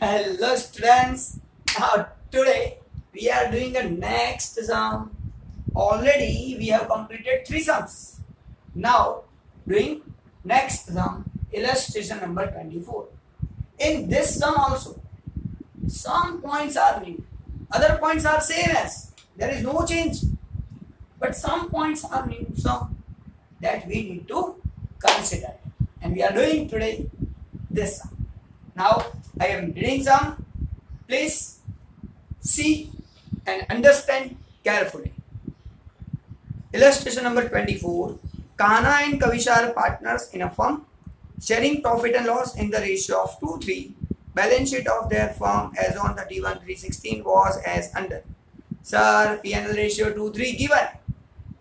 Hello students. Now today we are doing the next sum. Already we have completed 3 sums. Now doing next sum, illustration number 24. In this sum also some points are new. Other points are same as. There is no change. But some points are new, some that we need to consider. And we are doing today this sum. Now I am reading some. Please see and understand carefully. Illustration number 24. Kahana and Kavisha are partners in a firm, sharing profit and loss in the ratio of 2:3. Balance sheet of their firm as on 31/3/16 was as under. Sir, P&L ratio 2:3 given.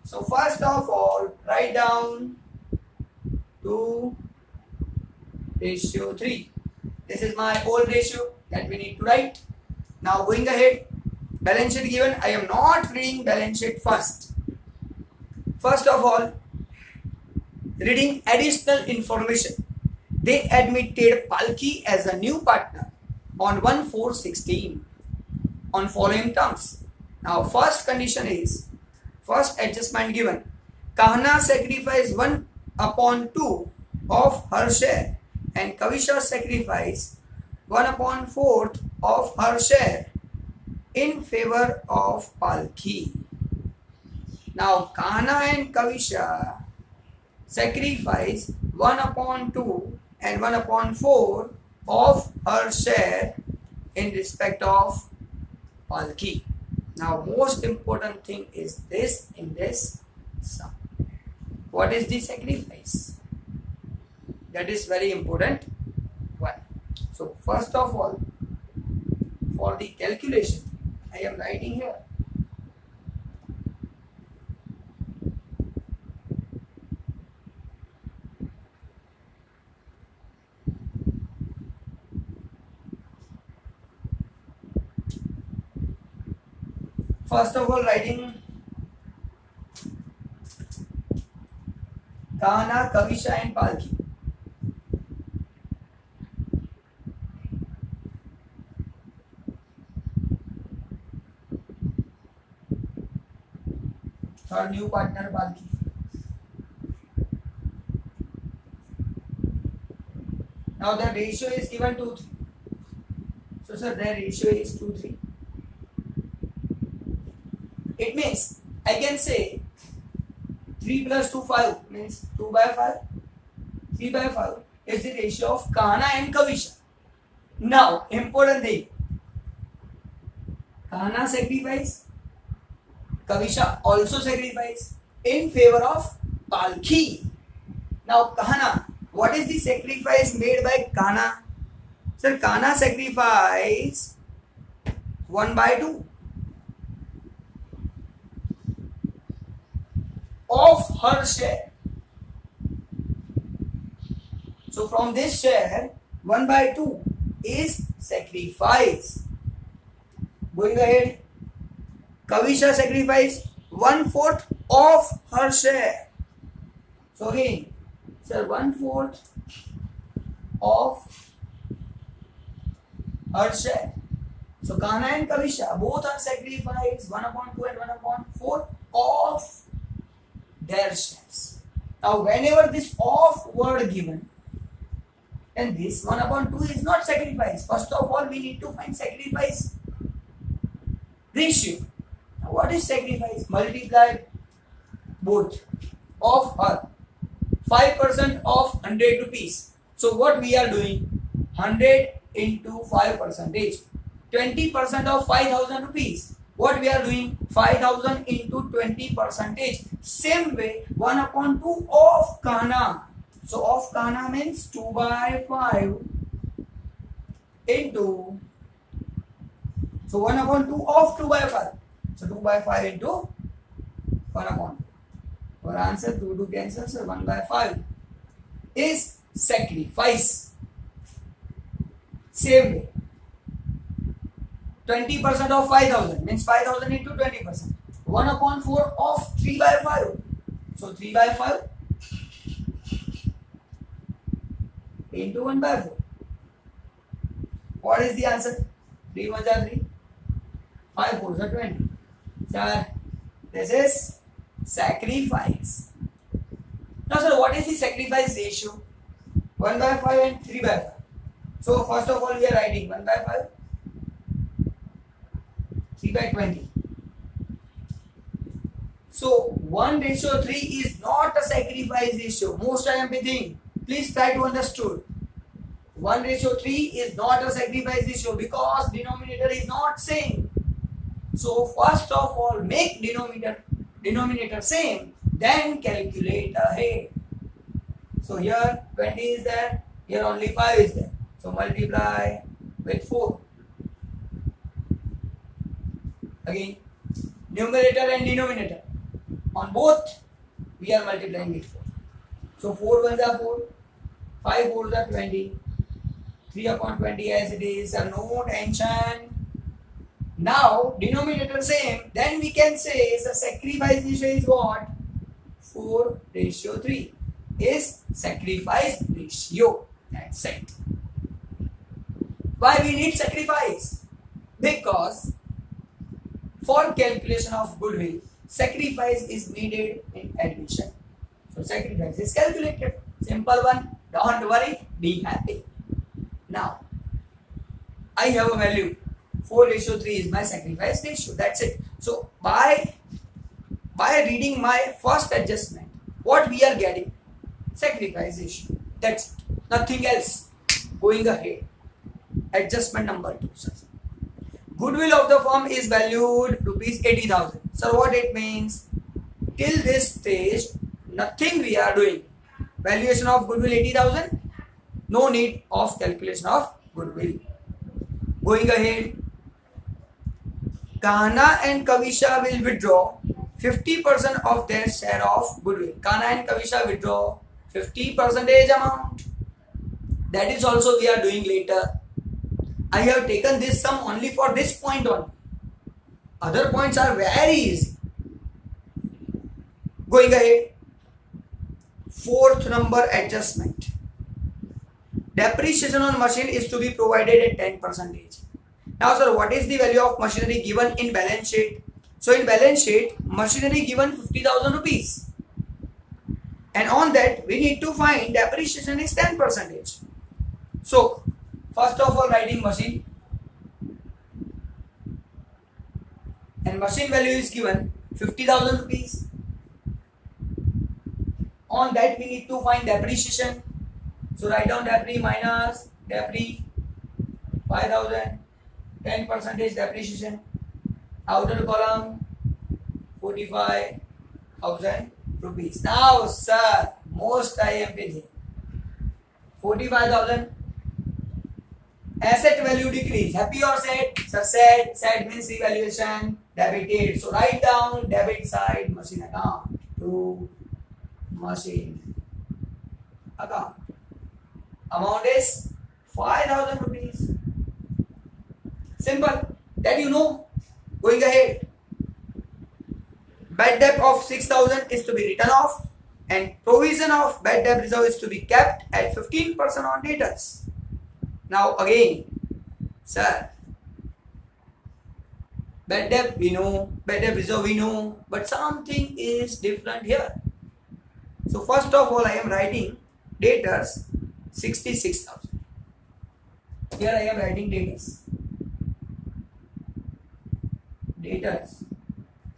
So first of all, write down 2:3. This is my old ratio that we need to write. Now going ahead, balance sheet given. I am not reading balance sheet first. First of all, reading additional information. They admitted Palki as a new partner on 1/4/16 on following terms. Now first condition is, first adjustment given. Kahana sacrificed 1/2 of her share and Kavisha sacrificed 1/4 of her share in favor of Palki. Now Kahana and Kavisha sacrifice 1/2 and 1/4 of her share in respect of Palki. Now most important thing is this in this sum. What is the sacrifice? That is very important one. So first of all, for the calculation, I am writing here. First of all, writing Kahana, Kavisha and Palki. Third new partner Palki. Now the ratio is given 2:3. So sir, their ratio is 2:3. It means I can say 3 plus 2 5 means 2/5. 3/5 is the ratio of Kahana and Kavisha. Now important thing, Kahana sacrifice, Kavisha also sacrifice in favor of Palki. Now Kahana, what is the sacrifice made by Kahana? Sir, Kahana sacrifice 1/2 of her share. So from this share, 1/2 is sacrifice. Going ahead, Kavisha sacrifice 1/4 of her share. So again, sir, 1/4 of her share. So Kahana and Kavisha both are sacrificed 1/2 and 1/4 of their shares. Now whenever this of word given, and this 1/2 is not sacrifice. First of all, we need to find sacrifice ratio. Now what is sacrifice? Multiply both of her. 5% of 100 rupees. So what we are doing? 100 into 5%. 20% of 5,000 rupees. What we are doing? 5,000 into 20%. Same way, 1/2 of Kahana. So of Kahana means 2/5 into. So 1/2 of 2/5. So 2/5 into 1/2. Our answer 2 cancels. So 1/5 is sacrifice. Same way, 20% of 5,000 means 5,000 into 20%. 1/4 of 3/5. So 3/5 into 1/4. What is the answer? 3 1s are 3, 5 4s are 20. Sir, this is sacrifice. Now sir, what is the sacrifice ratio? 1 by 5 and 3 by 5. So first of all we are writing 1 by 5, 3 by 20. So 1:3 is not a sacrifice ratio. Most IMP thing. Please try to understood. 1:3 is not a sacrifice ratio because denominator is not same. So first of all make denominator same, then calculate ahead. So here 20 is there, here only 5 is there. So multiply with 4. Again, numerator and denominator. On both, we are multiplying with 4. So 4 1s are 4, 5 4s are 20, 3 upon 20 as it is, no tension. Now, denominator same, then we can say the sacrifice ratio is what? 4:3 is sacrifice ratio. That's it. Why we need sacrifice? Because for calculation of goodwill, sacrifice is needed in addition. So sacrifice is calculated. Simple one. Don't worry. Be happy. Now, I have a value. 4:3 is my sacrifice ratio. That's it. So by reading my first adjustment, what we are getting? Sacrifice ratio. That's it. Nothing else. Going ahead. Adjustment number 2. Sir. Goodwill of the firm is valued ₹80,000. So what it means? Till this stage, nothing we are doing. Valuation of goodwill 80,000. No need of calculation of goodwill. Going ahead. Kahana and Kavisha will withdraw 50% of their share of goodwill. Kahana and Kavisha withdraw 50% amount. That is also we are doing later. I have taken this sum only for this point only. Other points are very easy. Going ahead. 4th number adjustment. Depreciation on machine is to be provided at 10%. Now sir, what is the value of machinery given in balance sheet? So in balance sheet, machinery given 50,000 rupees. And on that, we need to find depreciation is 10%. So, first of all, writing machine. And machine value is given 50,000 rupees. On that, we need to find depreciation. So, write down depre minus depre 5,000, 10% depreciation. Outer column 45,000 rupees. Now, sir, most IMP thing. 45,000. Asset value decrease. Happy or sad? Sir, sad. Sad means revaluation. Debited. So write down debit side machine account to machine account. Amount is 5,000 rupees. Simple. That you know. Going ahead. Bad debt of 6,000 is to be written off, and provision of bad debt reserve is to be kept at 15% on debtors. Now again, sir, bad debt we know, bad debt reserve we know, but something is different here. So first of all, I am writing debtors 66,000. Here I am writing debtors. Debtors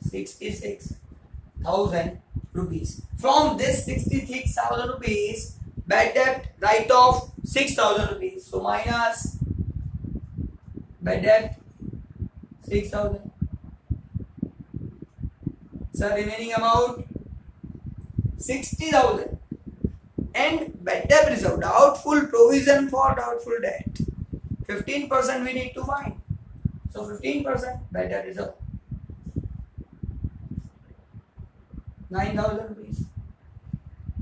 66,000 rupees. From this 66,000 rupees, bad debt write off 6,000 rupees. So minus bad debt 6,000. So remaining amount 60,000. And bad debt reserve, doubtful provision for doubtful debt. 15% we need to find. So 15% bad debt reserve. 9,000 rupees.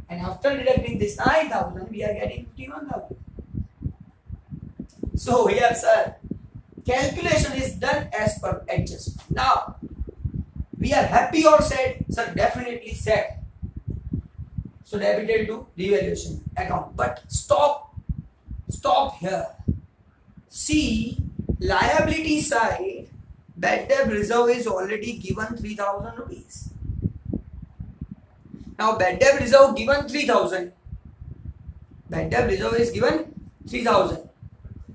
And after deducting this 9,000, we are getting 51,000. So here, sir, calculation is done as per adjustment. Now, we are happy or sad? Sir, definitely sad. So debited to revaluation account. But stop here. See, liability side, bad debt reserve is already given 3,000 rupees. Now bad debt reserve given 3,000. Bad debt reserve is given 3,000.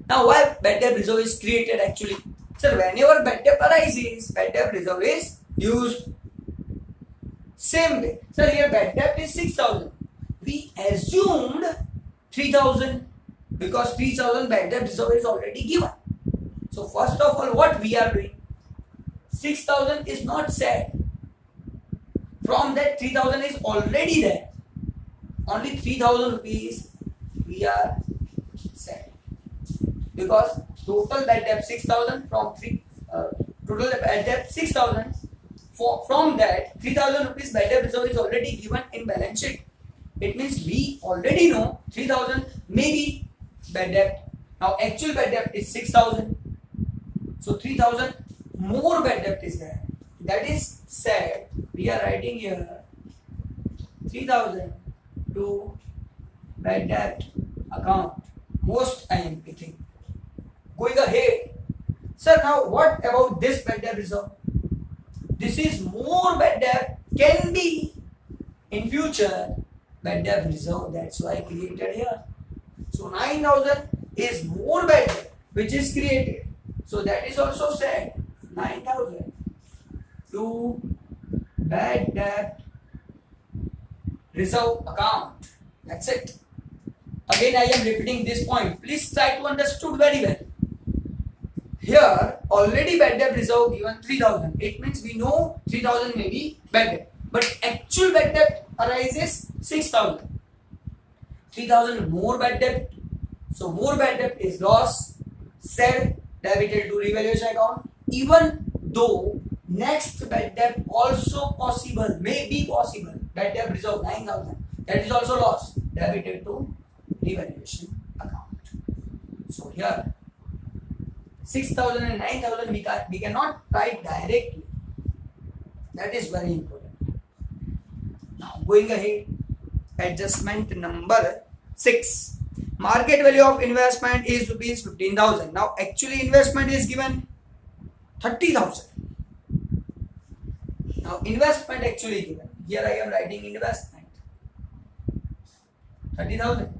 Now why bad debt reserve is created actually? So whenever bad debt arises, bad debt reserve is used. Same way. So here bad debt is 6,000. We assumed 3,000 because 3,000 bad debt reserve is already given. So first of all, what we are doing? 6,000 is not said. From that 3,000 is already there. Only 3,000 rupees we are said. Because total bad debt 6,000 from total bad debt 6,000. From that 3,000 rupees bad debt reserve is already given in balance sheet. It means we already know 3,000 maybe bad debt. Now actual bad debt is 6,000. So 3,000 more bad debt is there. That is said. We are writing here 3,000 to bad debt account. Most IMP thing. Going ahead. Sir, now what about this bad debt reserve? This is more bad debt can be in future bad debt reserve. That's why I created here. So 9,000 is more bad debt which is created. So that is also said 9,000 to bad debt reserve account. That's it. Again I am repeating this point. Please try to understood very well. Here already bad debt reserve given 3,000. It means we know 3,000 may be bad debt. But actual bad debt arises 6,000. 3,000 more bad debt. So more bad debt is loss. Said debited to revaluation account. Even though next bad debt also possible, may be possible. Bad debt reserve 9,000. That is also loss. Debited to revaluation account. So here 6,000 and 9,000 we cannot write directly. That is very important. Now going ahead, adjustment number 6. Market value of investment is rupees 15,000. Now actually investment is given 30,000. Now investment actually given. Here I am writing investment 30,000.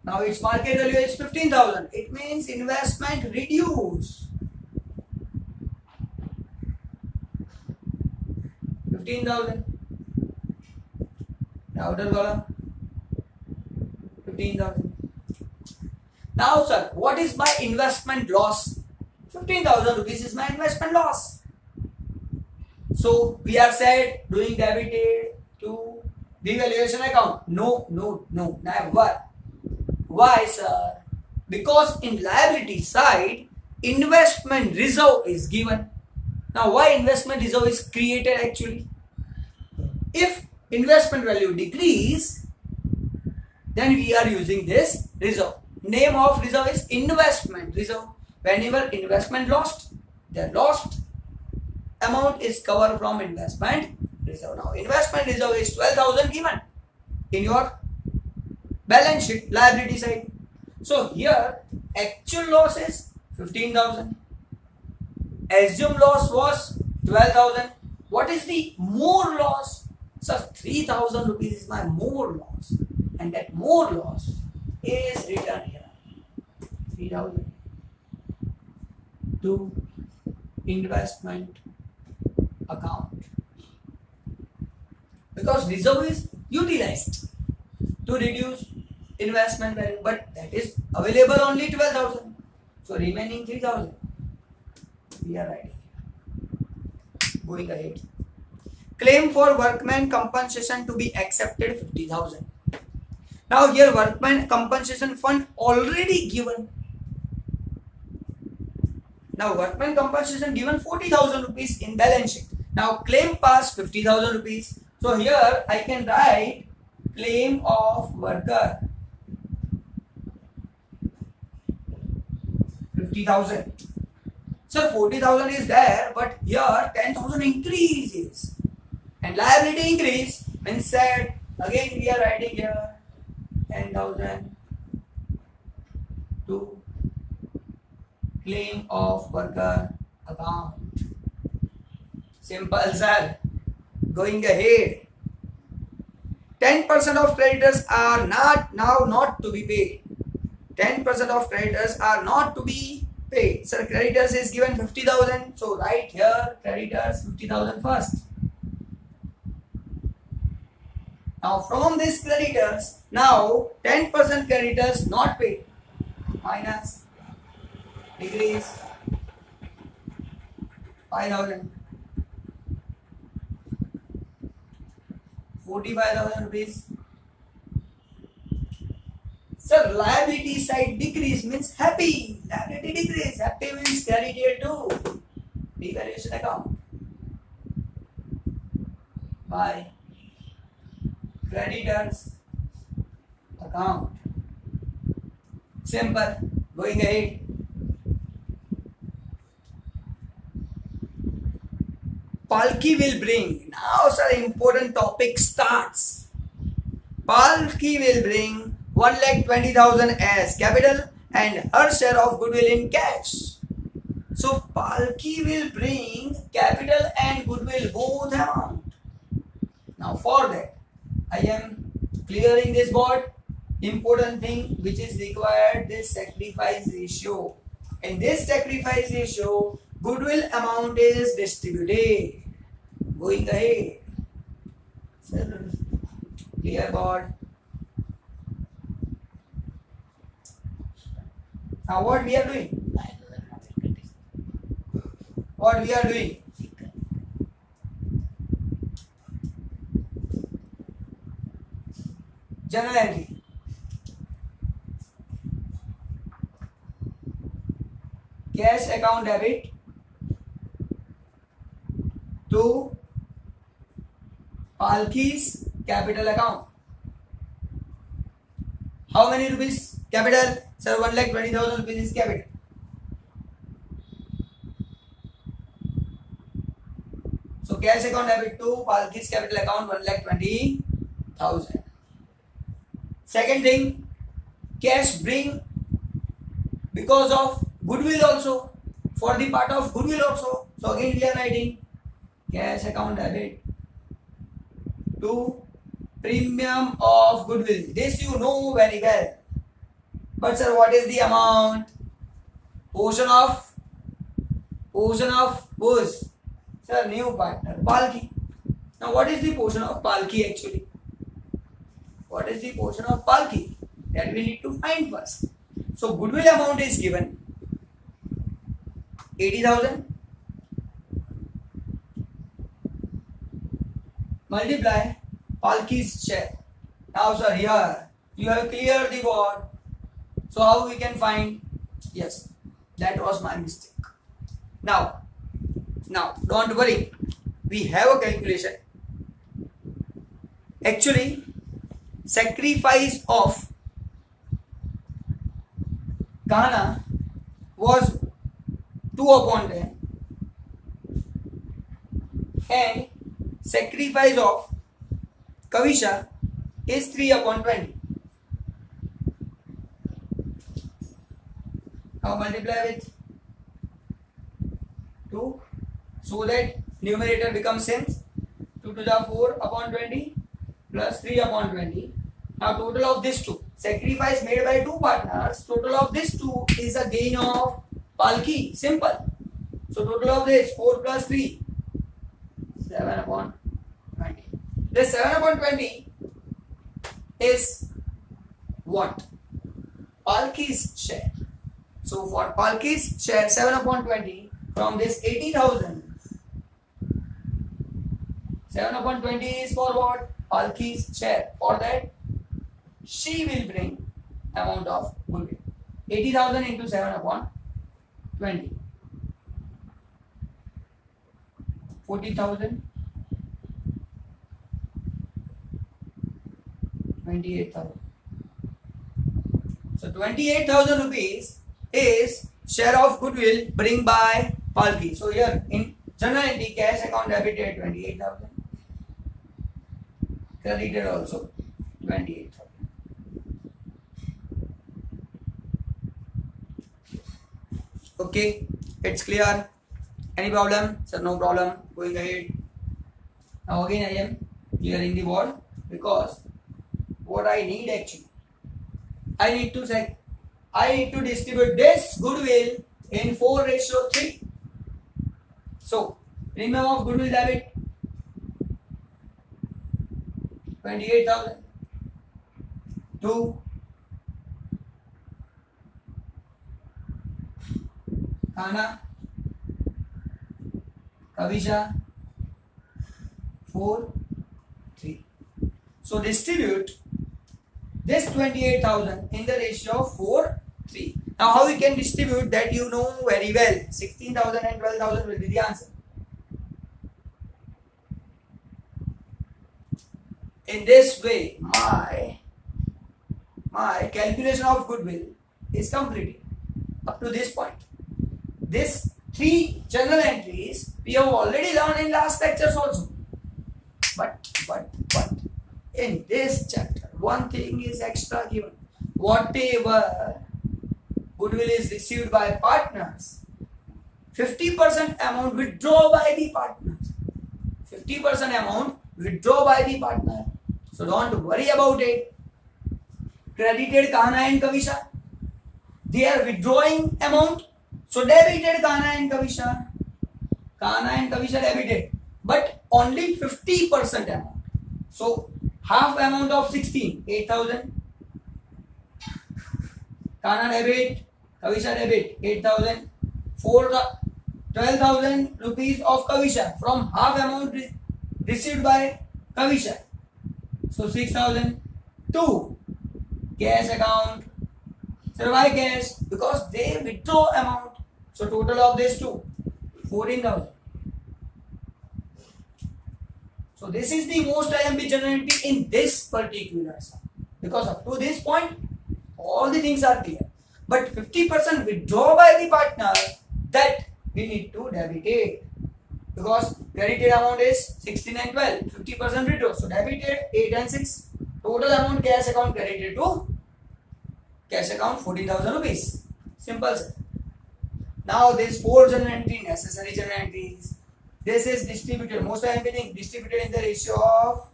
Now its market value is 15,000. It means investment reduce 15,000. The outer column 15,000. Now sir, what is my investment loss? 15,000 rupees is my investment loss. So we are said doing debited to revaluation account. No, never. Why sir? Because in liability side investment reserve is given. Now why investment reserve is created actually? If investment value decrease, then we are using this reserve. Name of reserve is investment reserve. Whenever investment lost, the lost amount is covered from investment reserve. Now investment reserve is 12,000 given in your balance sheet liability side. So here actual loss is 15,000. Assumed loss was 12,000. What is the more loss? So 3,000 rupees is my more loss, and that more loss is written here 3,000 to investment account, because reserve is utilized to reduce investment value, but that is available only 12,000. So remaining 3,000 we are writing. Going ahead. Claim for workman compensation to be accepted 50,000. Now here workman compensation fund already given. Now workman compensation given 40,000 rupees in balance sheet. Now claim pass 50,000 rupees. So here I can write claim of worker 50,000. So 40,000 is there, but here 10,000 increases and liability increase means said again we are writing here 10,000 to claim of worker account. Simple, sir. Going ahead. 10% of creditors are not to be paid. 10% of creditors are not to be paid. Sir, creditors is given 50,000. So right here, creditors 50,000 first. Now from this creditors, now 10% creditors not paid. Minus, decrease 5,000. 45,000 rupees. Sir, liability side decrease means happy. Liability decrease. Happy means credited to devaluation account by creditors account. Simple. Going ahead. Palki will bring. Now, sir, important topic starts. Palki will bring 1,20,000 as capital and her share of goodwill in cash. So, Palki will bring capital and goodwill both amount. Now, for that, I am clearing this board. Important thing which is required, this sacrifice ratio. In this sacrifice ratio, goodwill amount is distributed. Going ahead. Sir, clear board. Now what we are doing? What we are doing? Journal entry. Cash account debit to Palki's capital account. How many rupees capital? Sir, 1,20,000 rupees is capital. So cash account debit to Palki's capital account 1,20,000. Second thing, cash bring because of goodwill also, for the part of goodwill also. So again we are writing cash account debit to premium of goodwill. This you know very well. But sir, what is the amount? Portion of whose? Sir, new partner, Palki. Now what is the portion of Palki actually? What is the portion of Palki? That we need to find first. So goodwill amount is given 80,000 multiply Palki's share. Now sir, here you have cleared the board. So how we can find? Yes, that was my mistake. Now don't worry, we have a calculation. Actually, sacrifice of Kahana was 2/10 and sacrifice of Kavisha is 3/20. Now multiply with 2 so that numerator becomes same. 2 to the 4/20 plus 3/20. Now total of these two, sacrifice made by two partners, total of these two is a gain of Palki. Simple. So total of this 4 plus 3, 7/20. This 7/20 is what? Palki's share. So for Palki's share 7/20 from this 80,000, 7/20 is for what? Palki's share. For that, she will bring amount of goodwill. 80,000 into 7/20. 40,000. 28,000. So 28,000 rupees is share of goodwill bring by Palki. So here in general entry, cash account debited 28,000. Credited also 28,000. Okay, it's clear. Any problem? Sir, no problem. Going ahead. Now again I am clearing the board because what I need actually, I need to distribute this goodwill in 4:3. So premium of goodwill debit 28,000 to Khana Kavisha 4:3. So distribute this 28,000 in the ratio of 4:3. Now how we can distribute that you know very well. 16,000 and 12,000 will be the answer. In this way, my calculation of goodwill is completed up to this point. This 3 journal entries we have already learned in last lectures also. But in this chapter, one thing is extra given. Whatever goodwill is received by partners, 50% amount withdraw by the partners. 50% amount withdraw by the partner. So don't worry about it. Credited Khana and Kavisha. They are withdrawing amount. So debited Khana and Kavisha. Khana and Kavisha debited. But only 50% amount. So half amount of 16, 8,000. Khana debit, Kavisha debit, 8,000. 12,000 rupees of Kavisha from half amount received by Kavisha. So 6,000. 2 cash account. So why cash? Because they withdraw amount. So total of this 2, 14,000. So this is the most IMP journal entry in this particular sum. Because up to this point, all the things are clear. But 50% withdraw by the partner, that we need to debit it. Because credited amount is 16 and 12, 50% withdraw. So debited 8 and 6. Total amount cash account credited to cash account 14,000 rupees. Simple, sir. Now this 4 journal entry, necessary journal entries. This is distributed, most of everything distributed in the ratio of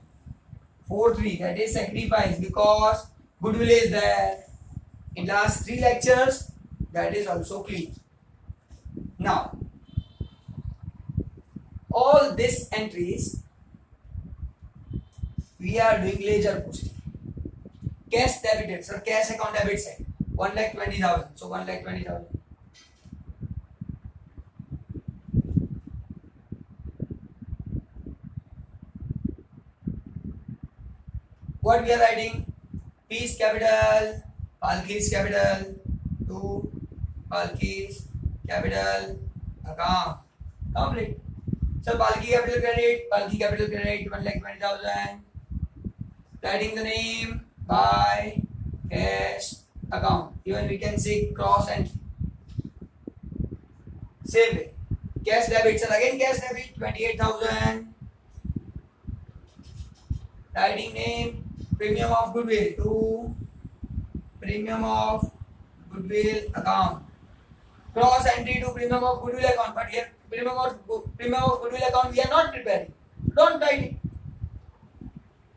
4:3. That is sacrifice because goodwill is there. In last 3 lectures, that is also clear. Now, all these entries we are doing ledger posting. Cash debited, so cash account debit side 1,20,000. So 1,20,000. What we are writing? P's capital, Palki's capital, to Palki's capital account. Complete. So Palki capital credit, 1,20,000. Writing the name by cash account. Even we can say cross entry. Same way. Cash debit. So again cash debit 28,000. Writing name. Premium of goodwill to premium of goodwill account. Cross entry to premium of goodwill account. But here premium of goodwill account we are not preparing. Don't write it.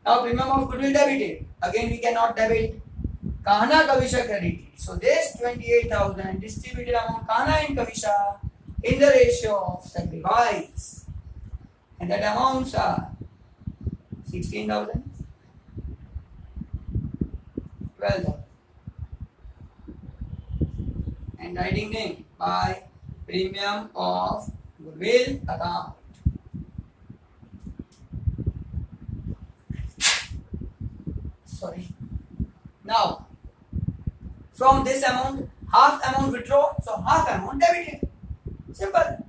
Now premium of goodwill debited. Again we cannot debit. Khana Kavisha credited. So this 28,000 distributed among Khana and Kavisha in the ratio of sacrifice. And that amounts are 16,000. 12,000. And writing name by premium of goodwill account. Sorry. Now, from this amount, half amount withdraw, so half amount debited. Simple.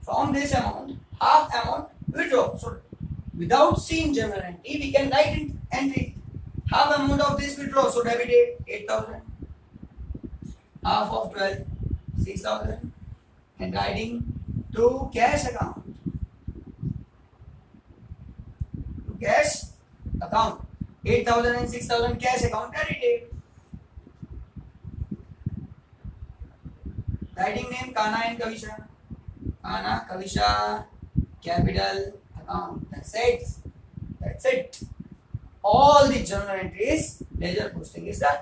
From this amount, half amount withdraw. So, without seeing journal entry, we can write in entry. Half amount of this withdraw, so debited 8,000. Half of 12, 6,000. And writing to cash account. To cash account. 8,000 and 6,000 cash account credited. Writing name Kana and Kavisha. Kana, Kavisha, capital account. That's it. That's it. All the journal entries, ledger posting is done.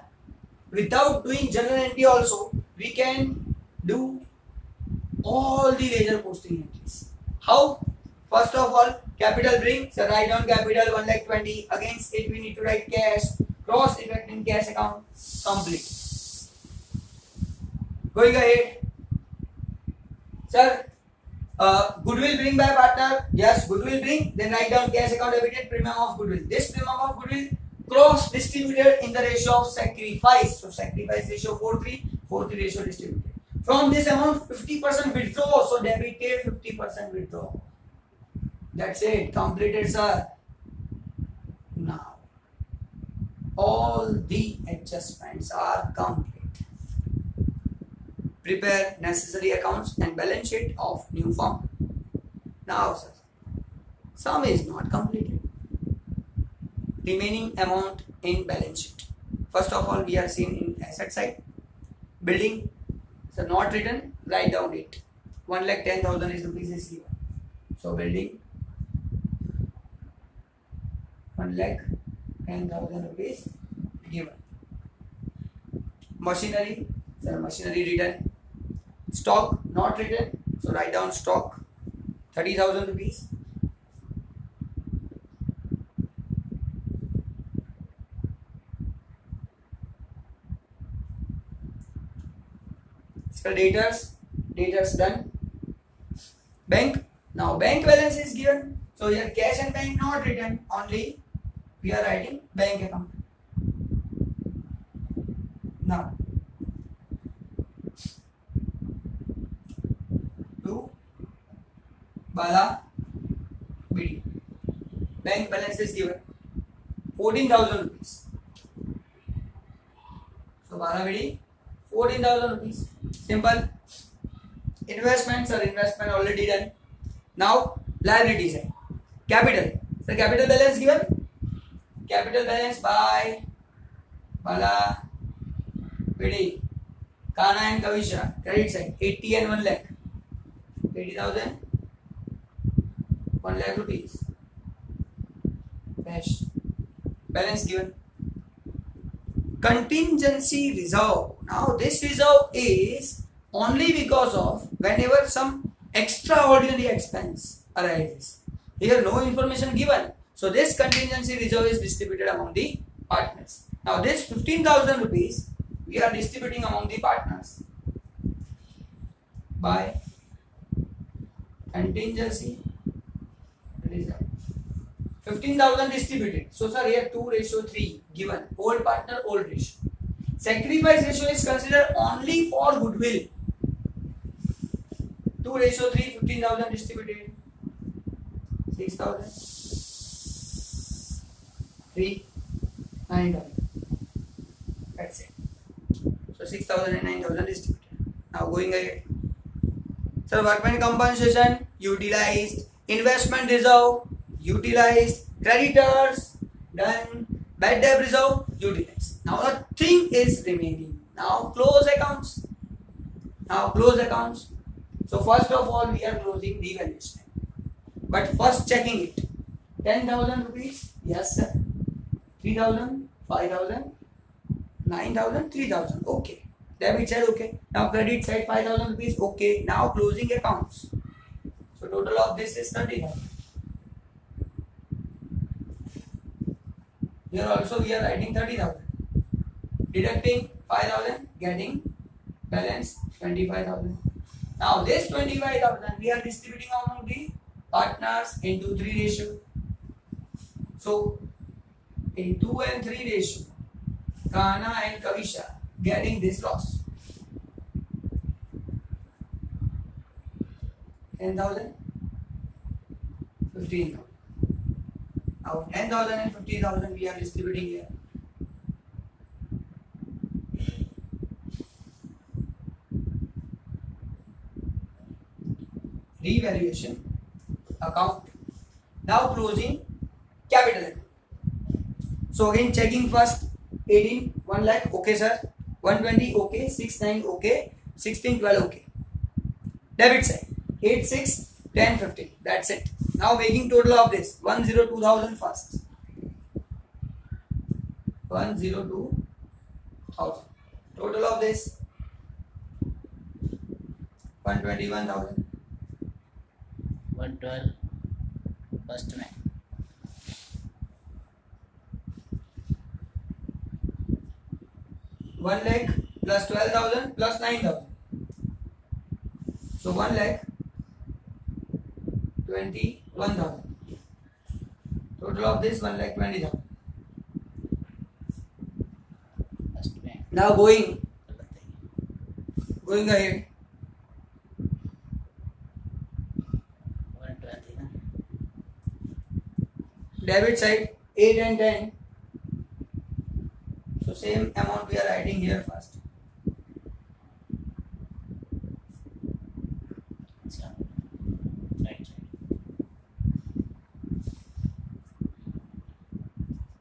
Without doing journal entry also, we can do all the ledger posting entries. How? First of all, capital bring, so write down capital 1,20,000. Against it we need to write cash. Cross effect in cash account. Complete. Going ahead. Sir, goodwill bring by partner. Yes, goodwill bring. Then write down cash account debited premium of goodwill. This premium of goodwill cross distributed in the ratio of sacrifice. So sacrifice ratio 4:3, 4:3 ratio distributed. From this amount 50% withdraw. So debited 50% withdraw. That's it. Completed, sir. Now all the adjustments are complete. Prepare necessary accounts and balance sheet of new firm. Now, sir, sum is not completed. Remaining amount in balance sheet. First of all, we are seeing in asset side. Building, so not written, write down it. 1,10,000 rupees is given. So building 1,10,000 rupees given. Machinery, so machinery written. Stock not written, so write down stock 30,000 rupees. So debtors done. Bank, now bank balance is given, so here cash and bank not written, only we are writing bank account. Now to Bala BD, bank balance is given 14,000 rupees. So Bala BD 14,000 rupees. Simple. Investments or investment already done. Now liability side. Capital. So capital balance given. Capital balance by Bala BD, Kana and Kavisha. Credit side 80 and 1 lakh. 80,000, 1 lakh rupees. Cash. Balance given. Contingency reserve. Now this reserve is only because of whenever some extraordinary expense arises. Here no information given. So this contingency reserve is distributed among the partners. Now this 15,000 rupees we are distributing among the partners by contingency reserve. 15,000 distributed. So sir, here 2:3 given. Old partner, old ratio. Sacrifice ratio is considered only for goodwill. 2:3, 15,000 distributed. 6,000. 3, 9,000. That's it. So 6,000 and 9,000 distributed. Now going ahead. So workman compensation utilized. Investment reserve utilized. Creditors done. Bad debt reserve utilized. Now the thing is remaining. Now close accounts. Now close accounts. So first of all we are closing the valuation. But first checking it. 10,000 rupees. Yes sir. 3,000, 5,000, 9,000, 3,000. Okay. Debit side okay. Now credit side 5,000 rupees. Okay. Now closing accounts. So total of this is 30,000. Here also we are writing 30,000. Deducting 5,000, getting balance 25,000. Now this 25,000 we are distributing among the partners in 2:3 ratio. So in 2 and 3 ratio, Kana and Kavisha getting this loss. 10,000, 15,000. Now 10,000 and 15,000 we are distributing here. Revaluation account. Now closing capital account. So again checking first. 18, 1 lakh, okay sir. 120, okay. 69, okay. 16, 12, okay. Debit side 8, 6, 10, 15. That's it. Now making total of this 102,000 first. 102,000. Total of this 121,000. 112 first में 1 lakh plus 12,000 plus 9,000. So 1 lakh 21,000. Total of this 1 lakh 20,000. first में Now going ahead. 112 थी ना Debit side 8 and 10. So same amount we are writing here first. अच्छा right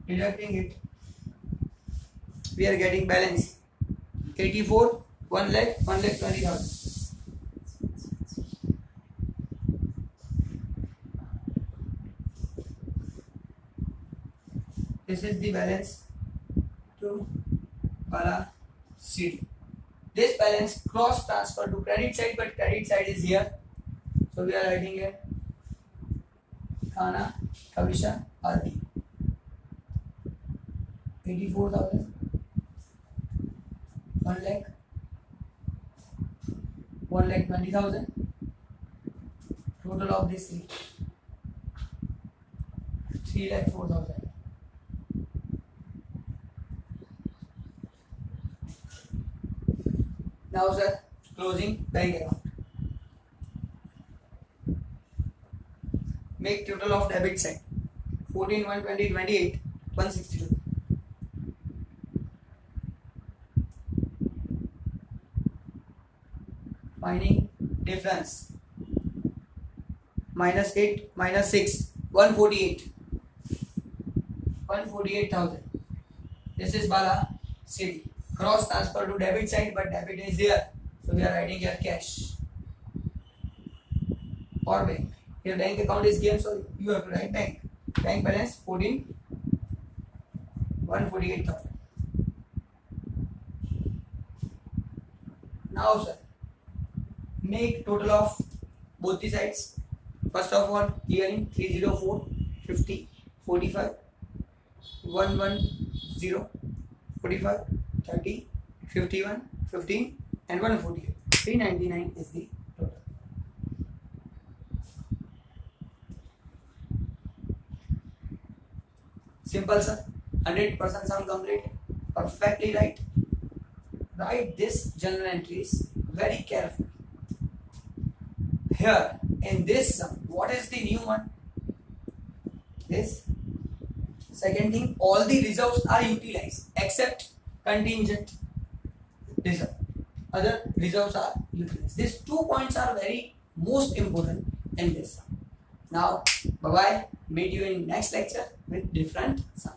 Deducting it, we are getting balance 84, 1 lakh 20,000. This is the balance to Bala CD. This balance cross transfer to credit side, but credit side is here. So we are writing here Khana, Kavisha, Adi. 84,000. 1 lakh. 1 lakh 20,000. Total of this 3 lakh 4,000. Now sir, closing bank account. Make total of debit side 14, 120, 28, 162. Finding difference minus 8 minus 6 148. 148,000. This is Bala City. Cross transfer to debit side, but debit is here, so we are writing here cash or bank. Here bank account is given, so you have to write bank. Bank balance 148,000. Now sir, make total of both the sides. First of all, clearing 304, 50, 45, 110, 45, 30, 51, 15 and 148. 399 is the total. Simple sir. 100% sum complete. Perfectly right. Write this journal entries very carefully. Here in this sum, what is the new one? This. Second thing, all the reserves are utilized except contingent reserve. Other reserves are utilized. These 2 points are very most important in this sum. Now, bye bye. Meet you in next lecture with different sum.